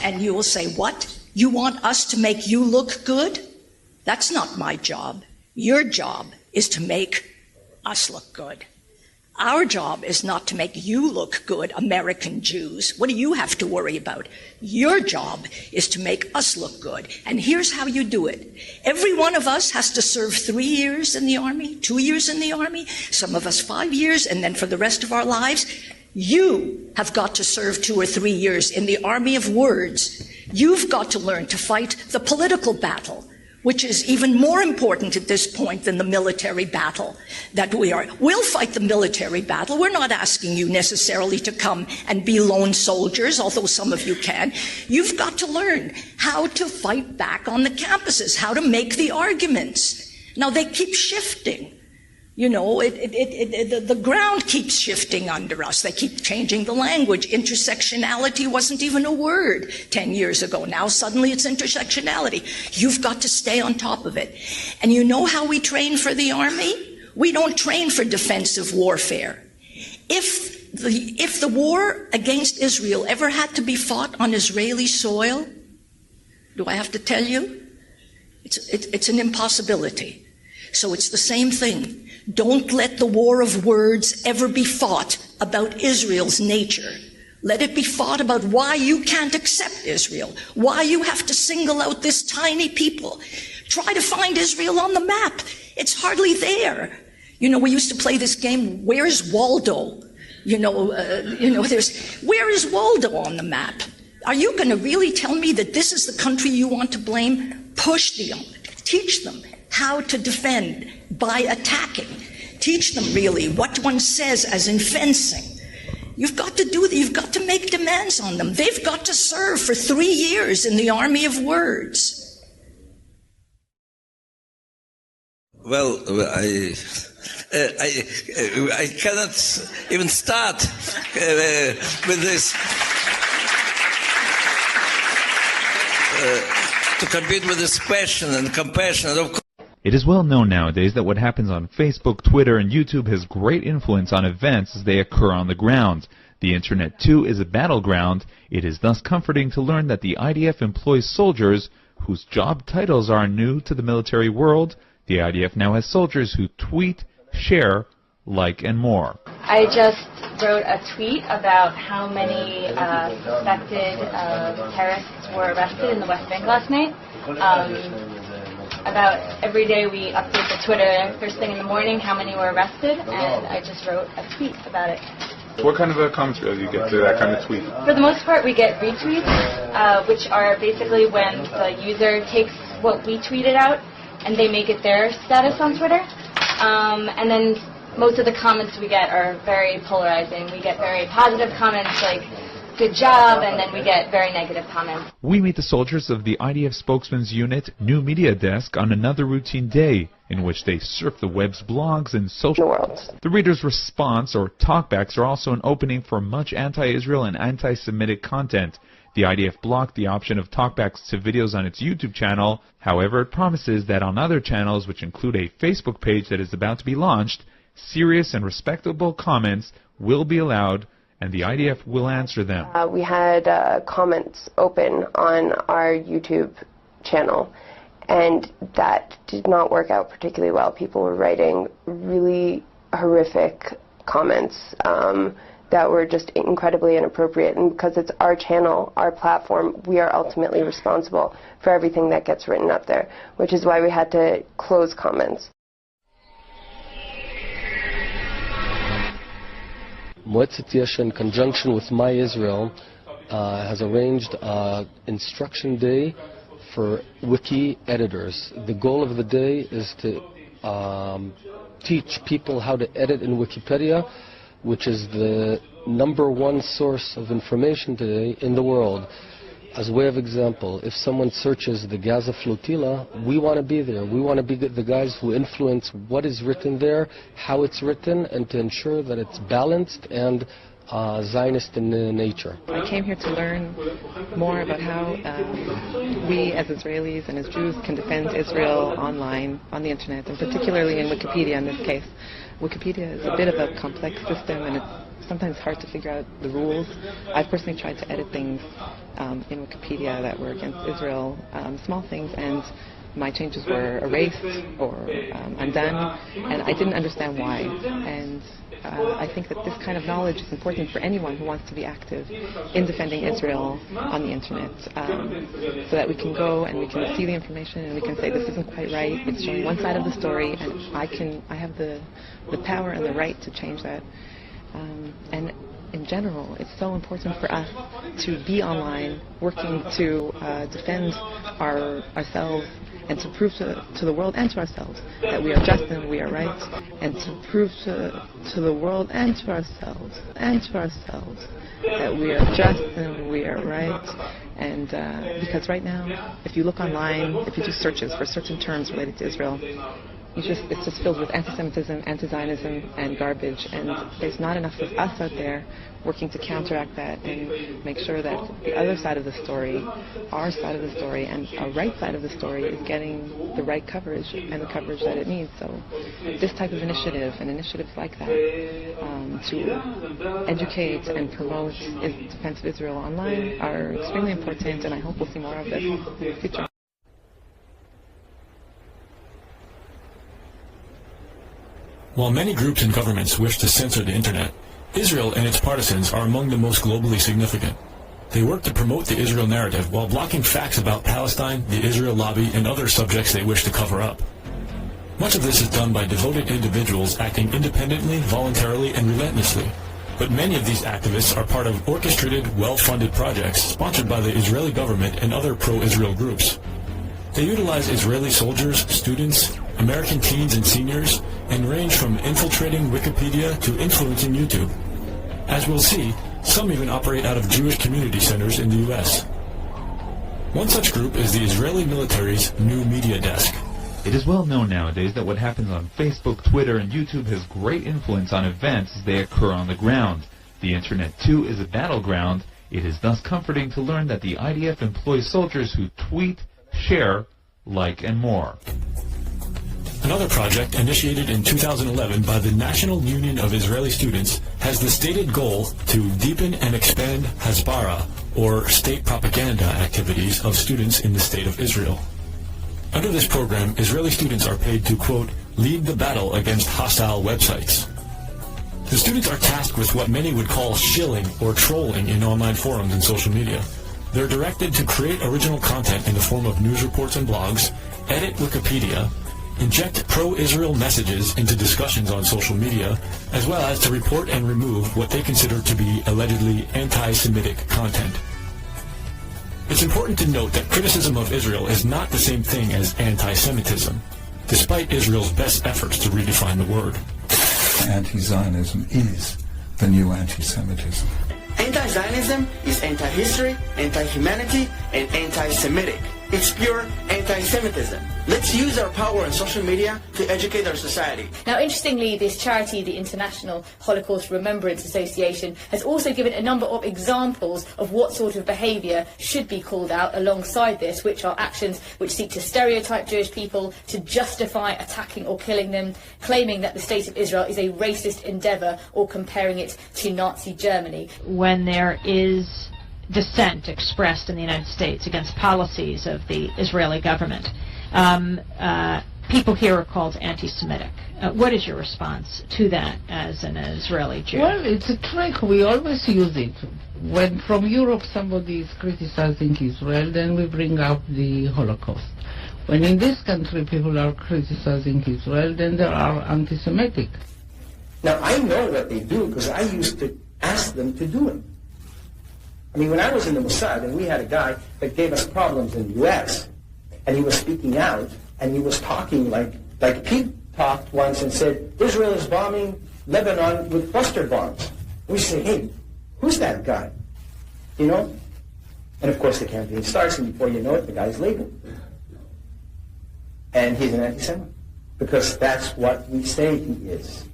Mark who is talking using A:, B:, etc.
A: and you will say, what? You want us to make you look good? That's not my job. Your job is to make us look good. Our job is not to make you look good, American Jews. What do you have to worry about? Your job is to make us look good. And here's how you do it. Every one of us has to serve 3 years in the army, 2 years in the army, some of us 5 years, and then for the rest of our lives, you have got to serve 2 or 3 years in the army of words. You've got to learn to fight the political battle, which is even more important at this point than the military battle that we are. We'll fight the military battle. We're not asking you necessarily to come and be lone soldiers, although some of you can. You've got to learn how to fight back on the campuses, how to make the arguments. Now, they keep shifting. You know, the ground keeps shifting under us. They keep changing the language. Intersectionality wasn't even a word 10 years ago. Now suddenly it's intersectionality. You've got to stay on top of it. And you know how we train for the army? We don't train for defensive warfare. If the war against Israel ever had to be fought on Israeli soil, do I have to tell you? It's an impossibility. So it's the same thing. Don't let the war of words ever be fought about Israel's nature. Let it be fought about why you can't accept Israel, why you have to single out this tiny people. Try to find Israel on the map. It's hardly there. You know, we used to play this game, Where's Waldo? Where is Waldo on the map? Are you going to really tell me that this is the country you want to blame? Teach them how to defend by attacking. Teach them really what one says as in fencing. You've got to do that. You've got to make demands on them. They've got to serve for 3 years in the army of words.
B: Well, I cannot even start with this to compete with this passion and compassion. And of course,
C: it is well known nowadays that what happens on Facebook, Twitter, and YouTube has great influence on events as they occur on the ground. The Internet, too, is a battleground. It is thus comforting to learn that the IDF employs soldiers whose job titles are new to the military world. The IDF now has soldiers who tweet, share, like, and more.
D: I just wrote a tweet about how many suspected terrorists were arrested in the West Bank last night. About every day we update the Twitter first thing in the morning how many were arrested, and I just wrote a tweet about it.
E: What kind of comments do you get to that kind of tweet?
D: For the most part we get retweets, which are basically when the user takes what we tweeted out and they make it their status on Twitter. And then most of the comments we get are very polarizing. We get very positive comments like, good job, and then we get very negative comments.
C: We meet the soldiers of the IDF spokesman's unit, New Media Desk, on another routine day in which they surf the web's blogs and social worlds. The reader's response, or talkbacks, are also an opening for much anti-Israel and anti-Semitic content. The IDF blocked the option of talkbacks to videos on its YouTube channel. However, it promises that on other channels, which include a Facebook page that is about to be launched, serious and respectable comments will be allowed, and the IDF will answer them.
F: We had comments open on our YouTube channel, and that did not work out particularly well. People were writing really horrific comments that were just incredibly inappropriate, and because it's our channel, our platform, we are ultimately responsible for everything that gets written up there, which is why we had to close comments.
G: Moetzet Yesha, in conjunction with My Israel, has arranged Instruction Day for wiki editors. The goal of the day is to teach people how to edit in Wikipedia, which is the #1 source of information today in the world. As a way of example, if someone searches the Gaza flotilla, we want to be there. We want to be the guys who influence what is written there, how it's written, and to ensure that it's balanced and Zionist in nature.
H: I came here to learn more about how we as Israelis and as Jews can defend Israel online, on the internet, and particularly in Wikipedia in this case. Wikipedia is a bit of a complex system, and it's sometimes hard to figure out the rules. I've personally tried to edit things in Wikipedia that were against Israel, small things, and my changes were erased or undone, and I didn't understand why. And I think that this kind of knowledge is important for anyone who wants to be active in defending Israel on the internet, so that we can go and we can see the information and we can say this isn't quite right, it's showing one side of the story, and I have the power and the right to change that. And in general, it's so important for us to be online, working to defend ourselves and to prove to the world and to ourselves that we are just and we are right, and to prove to the world and to ourselves that we are just and we are right. And because right now, if you look online, if you do searches for certain terms related to Israel, it's just filled with anti-Semitism, anti-Zionism, and garbage. And there's not enough of us out there working to counteract that and make sure that the other side of the story, our side of the story, and our right side of the story is getting the right coverage and the coverage that it needs. So this type of initiative and initiatives like that to educate and promote defense of Israel online are extremely important, and I hope we'll see more of this in the future.
I: While many groups and governments wish to censor the internet, Israel and its partisans are among the most globally significant. They work to promote the Israel narrative while blocking facts about Palestine, the Israel lobby, and other subjects they wish to cover up. Much of this is done by devoted individuals acting independently, voluntarily, and relentlessly. But many of these activists are part of orchestrated, well-funded projects sponsored by the Israeli government and other pro-Israel groups. They utilize Israeli soldiers, students, American teens and seniors, and range from infiltrating Wikipedia to influencing YouTube. As we'll see, some even operate out of Jewish community centers in the U.S. One such group is the Israeli military's New Media Desk.
C: It is well known nowadays that what happens on Facebook, Twitter, and YouTube has great influence on events as they occur on the ground. The internet, too, is a battleground. It is thus comforting to learn that the IDF employs soldiers who tweet, share, like, and more.
I: Another project initiated in 2011 by the National Union of Israeli Students has the stated goal to deepen and expand Hasbara, or state propaganda activities of students in the State of Israel. Under this program, Israeli students are paid to, quote, lead the battle against hostile websites. The students are tasked with what many would call shilling or trolling in online forums and social media. They're directed to create original content in the form of news reports and blogs, edit Wikipedia, inject pro-Israel messages into discussions on social media, as well as to report and remove what they consider to be allegedly anti-Semitic content. It's important to note that criticism of Israel is not the same thing as anti-Semitism, despite Israel's best efforts to redefine the word.
J: Anti-Zionism is the new anti-Semitism.
K: Anti-Zionism is anti-history, anti-humanity, and anti-Semitic. It's pure anti-Semitism. Let's use our power on social media to educate our society.
L: Now, interestingly, this charity, the International Holocaust Remembrance Association, has also given a number of examples of what sort of behaviour should be called out alongside this, which are actions which seek to stereotype Jewish people, to justify attacking or killing them, claiming that the State of Israel is a racist endeavour, or comparing it to Nazi Germany.
M: When there is dissent expressed in the United States against policies of the Israeli government, people here are called anti-Semitic. What is your response to that as an Israeli Jew?
N: Well, it's a trick. We always use it. When from Europe somebody is criticizing Israel, then we bring up the Holocaust. When in this country people are criticizing Israel, then they are anti-Semitic.
K: Now, I know what they do because I used to ask them to do it. I mean, when I was in the Mossad and we had a guy that gave us problems in the U.S., and he was speaking out, and he was talking like Pete talked once and said, Israel is bombing Lebanon with cluster bombs. We say, hey, who's that guy? You know? And of course the campaign starts, and before you know it, the guy's labeled. And he's an anti-Semite. Because that's what we say he is.